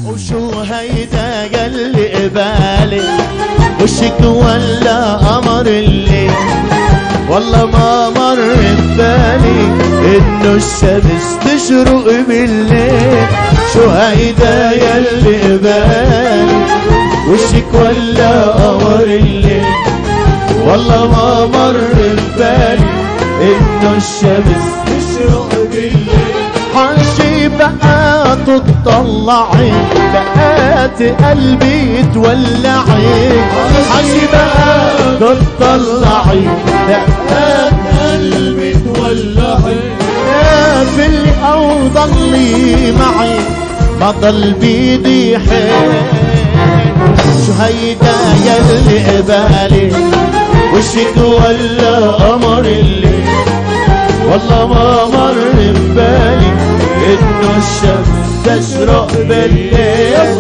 وشو هيدا قلي قبالي وشك ولا قمر الليل، والله ما مر ببالي انه الشمس تشرق بالليل. شو هيدا يلي قبالي وشك ولا قمر الليل، والله ما مر ببالي انه الشمس تشرق بالليل. حاشي بقى تطلعي بقات قلبي تولعي، حاشي بقى تطلعي بقات قلبي تولعي. يا في اللي او ضلي معي ما ضل بيدي حيل. شو هيدا يلي قبالي وشك ولا قمر الليل، والله ما مر ببالي انه الشمس تشرق بالليل.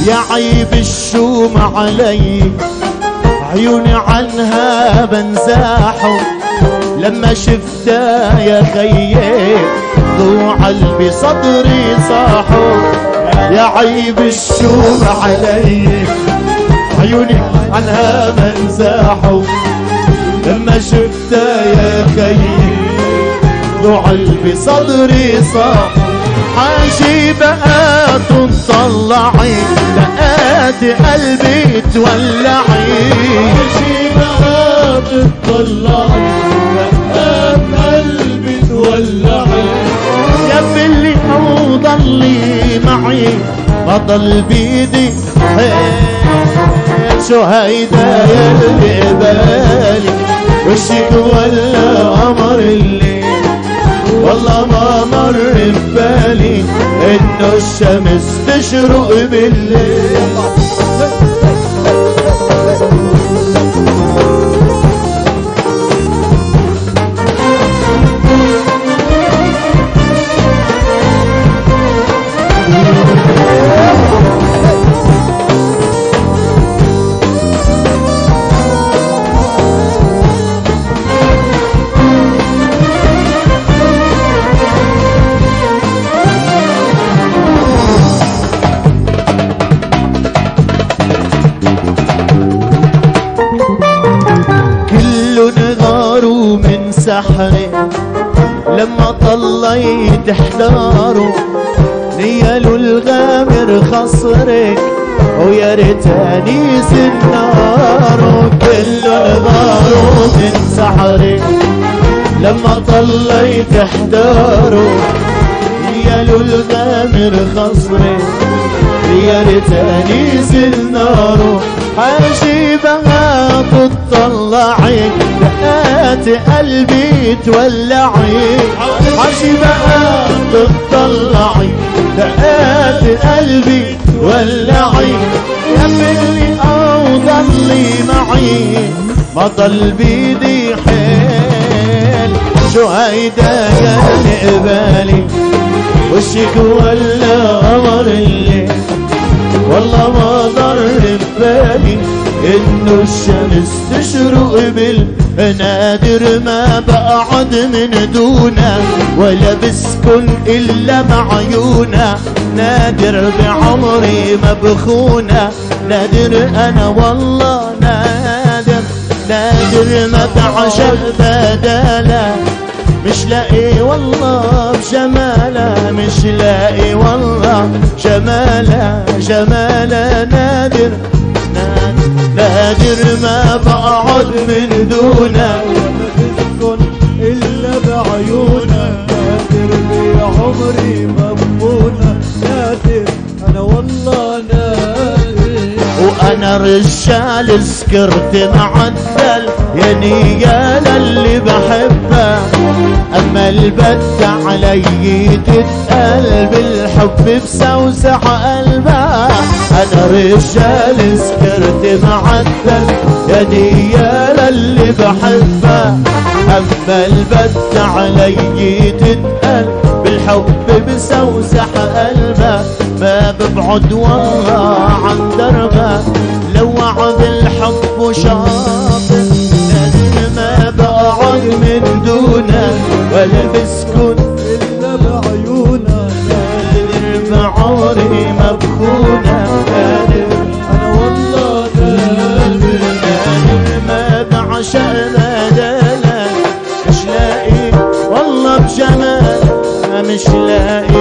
يا عيب الشوم علي عيوني عنها بنزاحوا، لما شفتها يا خيي ضو قلبي صدري صاحوا. يا عيب الشوم علي عيوني عنها بنزاحوا، لما شفتها يا خيي ضو قلبي صدري صاحوا. حاجي بقى تطلعي بقات قلبي تولعي، حاجي بقى تطلعي بقات قلبي تولعي. يا بلي او ضلي معي ما ضل بيدي حيل. شو هيدا يلي قبالي وشك ولا قمر الليل، والله ما مر ببالي انه الشمس تشرق بالليل. سحري لما طليت احضاره، نيالوا الغامر خصرك ويا ريتاني زناره. كله نغاره من سحرك لما طليت احضاره، نيالوا الغامر خصرك يا ريتاني زناره. حاجي بقى تطلعي بقات قلبي تولعي، حاجي بقى تطلعي بقات قلبي تولعي. يا بلي او ضلي معي ما ضل بيدي حيل. شو هيدا يا قبالي وشك ولا قمر الليل، والله ما ضر ببالي انه الشمس تشرق نادر ما بقعد من دونه ولا بسكن الا مع عيونه. نادر بعمري ما بخونه، نادر انا والله نادر. نادر ما بعشق بداله، مش لاقي والله بجمالها، مش لاقي والله جمالها جمالها. نادر نادر ما بقعد من دونه ولا بسكن الا بعيونه. نادر بعمري مبونه، نادر انا والله نادر. انا رجال سكرت معدل يا نيال اللي بحبه، اما البت علي تتقل بالحب بسوسع قلبه. انا رجال سكرت معدل يا نيال اللي بحبه، اما البت علي تتقل بالحب بسوسع قلبه. ما ببعد والله عن دربه لو وعد الحب وشاطر، لازم ما بقعد من دونه ولا بسكن الا بعيونه. قادر بعمري مبخونه، قادر انا والله قادر، قادر ما بعشق بدالك، مش لاقي والله بجمال مش لاقي